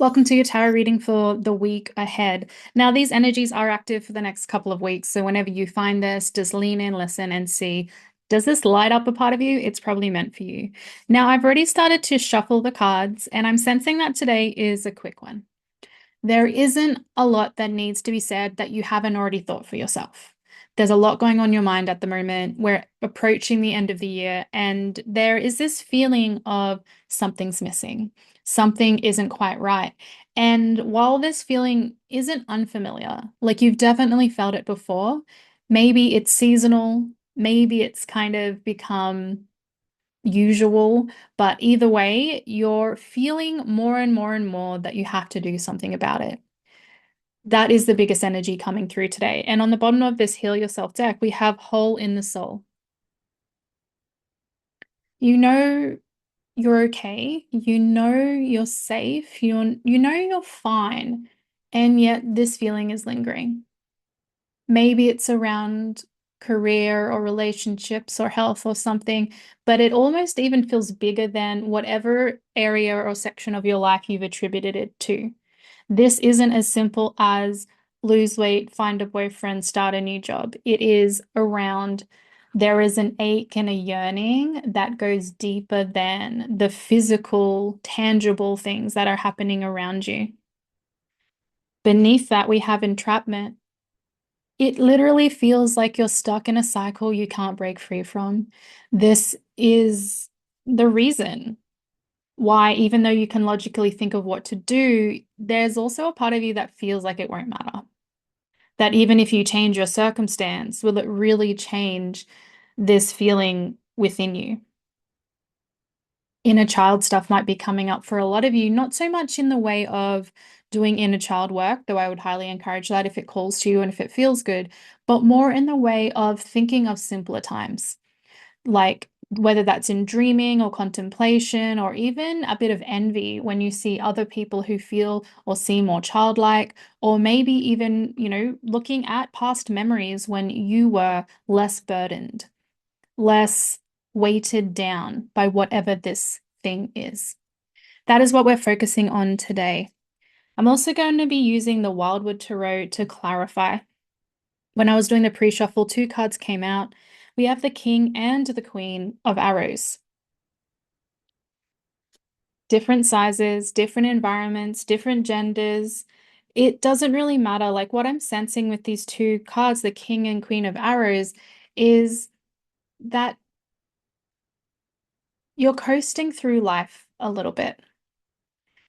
Welcome to your tarot reading for the week ahead. Now, these energies are active for the next couple of weeks. So, whenever you find this, just lean in, listen, and see, does this light up a part of you? It's probably meant for you. Now, I've already started to shuffle the cards, and I'm sensing that today is a quick one. There isn't a lot that needs to be said that you haven't already thought for yourself. There's a lot going on in your mind at the moment. We're approaching the end of the year, and there is this feeling of something's missing. Something isn't quite right. And while this feeling isn't unfamiliar, like you've definitely felt it before, maybe it's seasonal, maybe it's kind of become usual, but either way, you're feeling more and more and more that you have to do something about it. That is the biggest energy coming through today. And on the bottom of this Heal Yourself deck, we have Hole in the Soul. You know you're okay. You know you're safe. You know you're fine. And yet this feeling is lingering. Maybe it's around career or relationships or health or something, but it almost even feels bigger than whatever area or section of your life you've attributed it to. This isn't as simple as lose weight, find a boyfriend, start a new job. It is around there is an ache and a yearning that goes deeper than the physical, tangible things that are happening around you. Beneath that, we have entrapment. It literally feels like you're stuck in a cycle you can't break free from. This is the reason why, even though you can logically think of what to do, there's also a part of you that feels like it won't matter. That even if you change your circumstance, will it really change this feeling within you? Inner child stuff might be coming up for a lot of you, not so much in the way of doing inner child work, though I would highly encourage that if it calls to you and if it feels good, but more in the way of thinking of simpler times, like whether that's in dreaming or contemplation or even a bit of envy when you see other people who feel or seem more childlike, or maybe even, looking at past memories when you were less burdened, less weighted down by whatever this thing is. That is what we're focusing on today. I'm also going to be using the Wildwood Tarot to clarify. When I was doing the pre-shuffle, two cards came out. We have the King and the Queen of Arrows. Different sizes, different environments, different genders. It doesn't really matter. Like what I'm sensing with these two cards, the King and Queen of Arrows, is that you're coasting through life a little bit.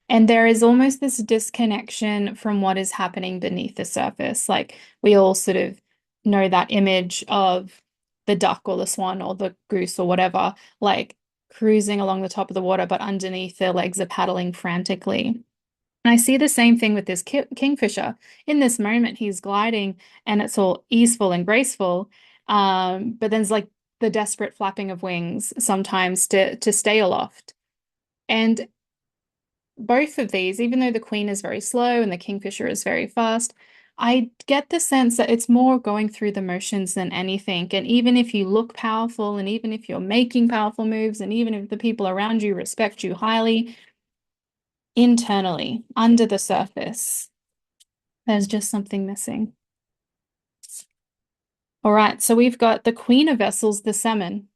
And there is almost this disconnection from what is happening beneath the surface. Like we all sort of know that image of the duck or the swan or the goose or whatever, like cruising along the top of the water, but underneath their legs are paddling frantically. And I see the same thing with this kingfisher. In this moment, he's gliding and it's all easeful and graceful. But then there's like the desperate flapping of wings sometimes to stay aloft. And both of these, even though the queen is very slow and the kingfisher is very fast, I get the sense that it's more going through the motions than anything. And even if you look powerful, and even if you're making powerful moves, and even if the people around you respect you highly, internally, under the surface, there's just something missing. All right, so we've got the Queen of Vessels, the salmon.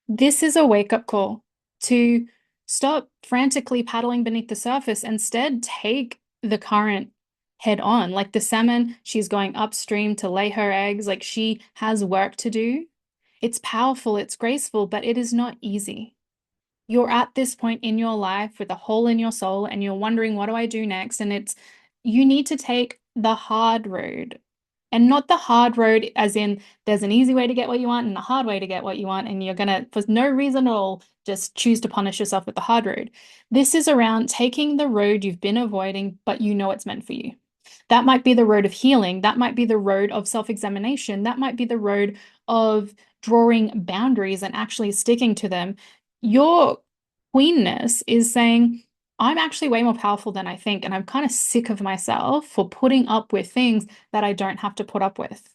This is a wake-up call to stop frantically paddling beneath the surface. Instead, take the current head on. Like the salmon, she's going upstream to lay her eggs. Like she has work to do. It's powerful, it's graceful, but it is not easy. You're at this point in your life with a hole in your soul and you're wondering, what do I do next? And you need to take the hard road. And not the hard road, as in there's an easy way to get what you want and a hard way to get what you want, and you're gonna, for no reason at all, just choose to punish yourself with the hard road. This is around taking the road you've been avoiding, but you know it's meant for you. That might be the road of healing. That might be the road of self-examination. That might be the road of drawing boundaries and actually sticking to them. Your queenness is saying, I'm actually way more powerful than I think, and I'm kind of sick of myself for putting up with things that I don't have to put up with.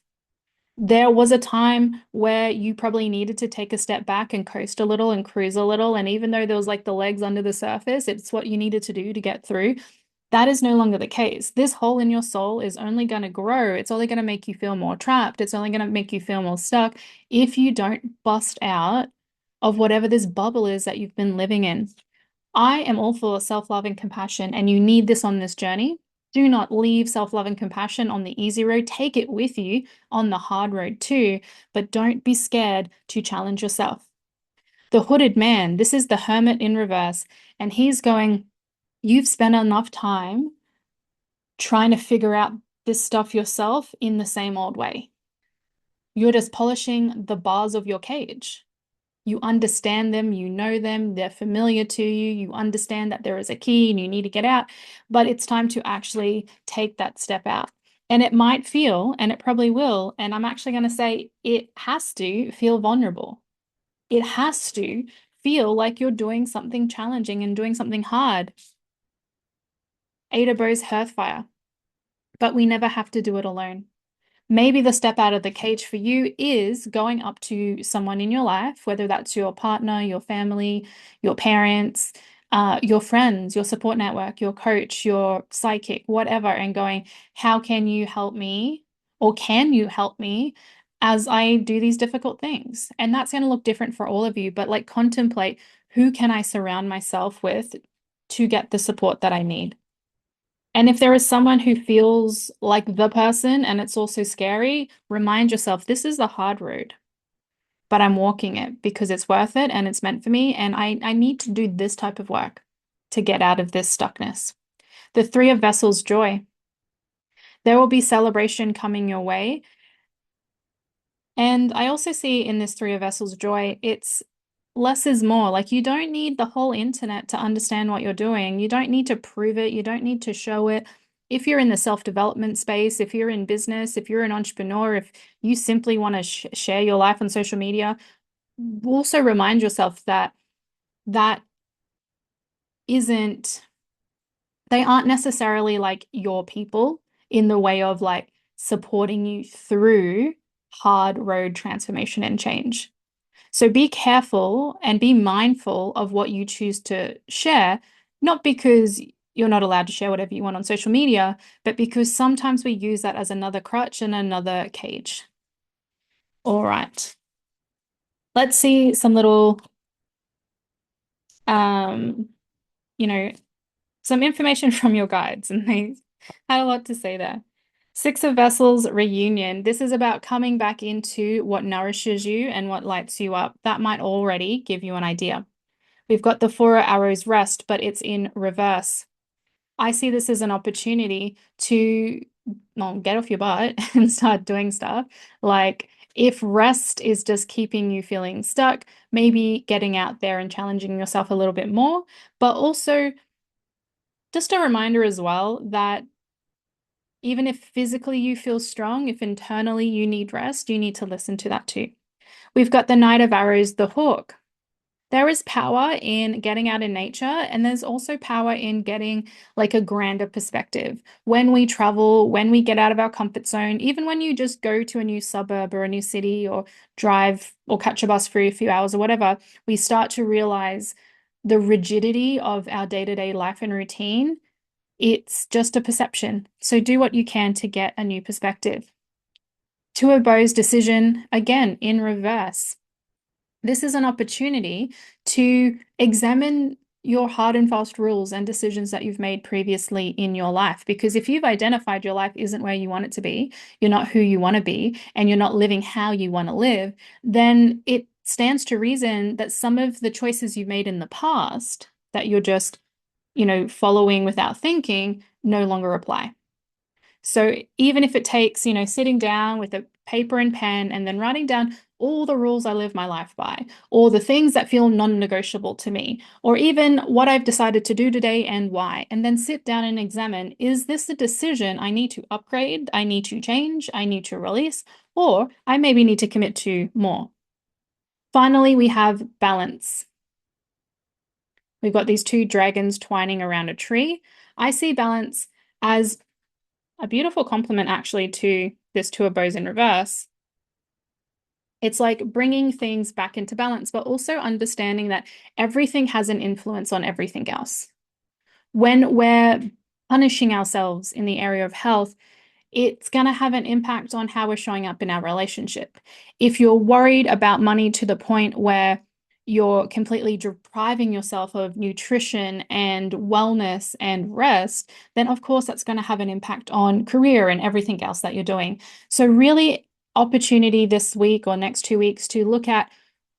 There was a time where you probably needed to take a step back and coast a little and cruise a little. And even though there was like the legs under the surface, it's what you needed to do to get through. That is no longer the case. This hole in your soul is only going to grow. It's only going to make you feel more trapped. It's only going to make you feel more stuck if you don't bust out of whatever this bubble is that you've been living in. I am all for self-love and compassion, and you need this on this journey. Do not leave self-love and compassion on the easy road. Take it with you on the hard road too, but don't be scared to challenge yourself. The hooded man, this is the hermit in reverse, and he's going, you've spent enough time trying to figure out this stuff yourself in the same old way. You're just polishing the bars of your cage. You understand them, you know them, they're familiar to you, you understand that there is a key and you need to get out, but it's time to actually take that step out. And it might feel, and it probably will, and I'm actually going to say it has to feel vulnerable. It has to feel like you're doing something challenging and doing something hard. Ada Bow's Hearthfire, but we never have to do it alone. Maybe the step out of the cage for you is going up to someone in your life, whether that's your partner, your family, your parents, your friends, your support network, your coach, your psychic, whatever, and going, how can you help me? Or can you help me as I do these difficult things? And that's going to look different for all of you, but like contemplate, who can I surround myself with to get the support that I need? And if there is someone who feels like the person and it's also scary, remind yourself this is the hard road, but I'm walking it because it's worth it and it's meant for me. And I need to do this type of work to get out of this stuckness. The Three of Vessels, joy. There will be celebration coming your way. And I also see in this Three of Vessels, joy, it's less is more. Like you don't need the whole internet to understand what you're doing. You don't need to prove it. You don't need to show it. If you're in the self-development space, if you're in business, if you're an entrepreneur, if you simply want to share your life on social media, also remind yourself that that isn't, they aren't necessarily like your people in the way of like supporting you through hard road transformation and change. So be careful and be mindful of what you choose to share, not because you're not allowed to share whatever you want on social media, but because sometimes we use that as another crutch and another cage. All right. Let's see some little, um, you know, some information from your guides, and they had a lot to say there. Six of Vessels reunion. This is about coming back into what nourishes you and what lights you up. That might already give you an idea. We've got the Four of Arrows rest, but it's in reverse. I see this as an opportunity to get off your butt and start doing stuff. Like if rest is just keeping you feeling stuck, maybe getting out there and challenging yourself a little bit more, but also just a reminder as well that even if physically you feel strong, if internally you need rest, you need to listen to that too. We've got the Knight of Arrows, the hawk. There is power in getting out in nature, and there's also power in getting like a grander perspective. When we travel, when we get out of our comfort zone, even when you just go to a new suburb or a new city or drive or catch a bus for a few hours or whatever, we start to realize the rigidity of our day-to-day life and routine. It's just a perception. So do what you can to get a new perspective. Two of Bows decision, again, in reverse. This is an opportunity to examine your hard and fast rules and decisions that you've made previously in your life. Because if you've identified your life isn't where you want it to be, you're not who you want to be, and you're not living how you want to live, then it stands to reason that some of the choices you've made in the past that you're just, following without thinking no longer apply. So even if it takes, sitting down with a paper and pen and then writing down all the rules I live my life by, or the things that feel non-negotiable to me, or even what I've decided to do today and why, and then sit down and examine, is this a decision I need to upgrade, I need to change, I need to release, or I maybe need to commit to more. Finally, we have balance. We've got these two dragons twining around a tree. I see balance as a beautiful complement actually to this Two of Bows in reverse. It's like bringing things back into balance, but also understanding that everything has an influence on everything else. When we're punishing ourselves in the area of health, it's going to have an impact on how we're showing up in our relationship. If you're worried about money to the point where you're completely depriving yourself of nutrition and wellness and rest, then of course that's going to have an impact on career and everything else that you're doing. So, really, opportunity this week or next 2 weeks to look at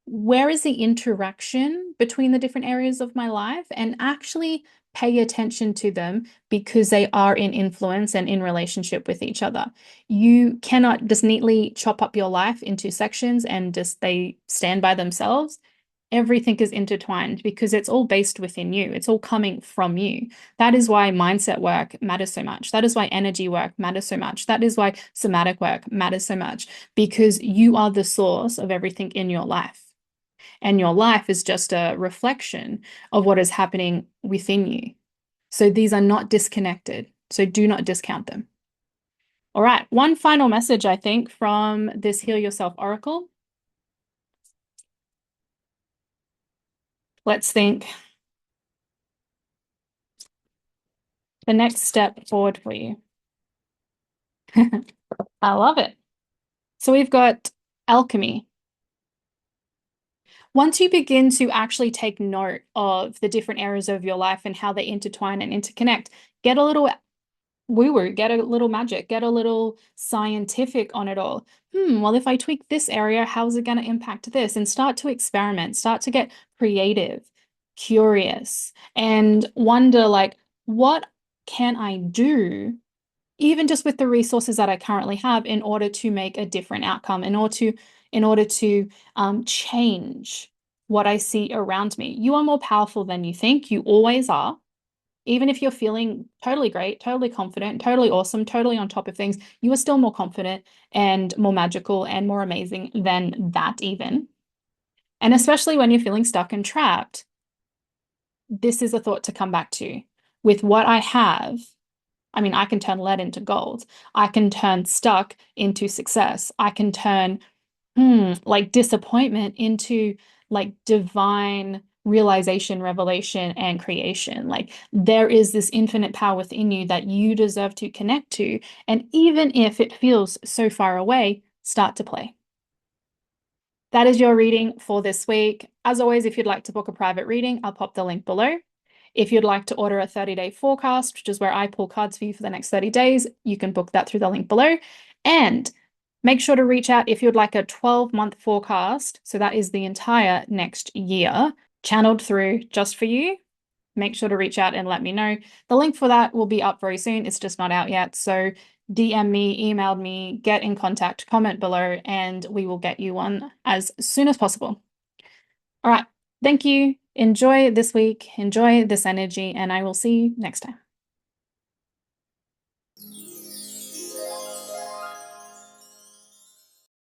where is the interaction between the different areas of my life and actually pay attention to them because they are in influence and in relationship with each other. You cannot just neatly chop up your life into sections and just they stand by themselves. Everything is intertwined because it's all based within you. It's all coming from you. That is why mindset work matters so much. That is why energy work matters so much. That is why somatic work matters so much because you are the source of everything in your life. And your life is just a reflection of what is happening within you. So these are not disconnected. So do not discount them. All right. One final message, I think, from this Heal Yourself Oracle. Let's think the next step forward for you. I love it. So we've got alchemy. Once you begin to actually take note of the different areas of your life and how they intertwine and interconnect, get a little woo-woo, get a little magic, get a little scientific on it all. Well, if I tweak this area, how's it going to impact this? And start to experiment, start to get creative, curious, and wonder like, what can I do, even just with the resources that I currently have, in order to make a different outcome, in order to change what I see around me. You are more powerful than you think. You always are. Even if you're feeling totally great, totally confident, totally awesome, totally on top of things, you are still more confident and more magical and more amazing than that, even. And especially when you're feeling stuck and trapped, this is a thought to come back to. With what I have, I mean, I can turn lead into gold. I can turn stuck into success. I can turn like disappointment into like divine realization, revelation, and creation. Like there is this infinite power within you that you deserve to connect to. And even if it feels so far away, start to play. That is your reading for this week. As always, if you'd like to book a private reading, I'll pop the link below. If you'd like to order a 30-day forecast, which is where I pull cards for you for the next 30 days, you can book that through the link below. And make sure to reach out if you'd like a 12-month forecast. So that is the entire next year channeled through just for you. Make sure to reach out and let me know. The link for that will be up very soon. It's just not out yet. So DM me, email me, get in contact, comment below, and we will get you one as soon as possible. All right. Thank you. Enjoy this week. Enjoy this energy, and I will see you next time.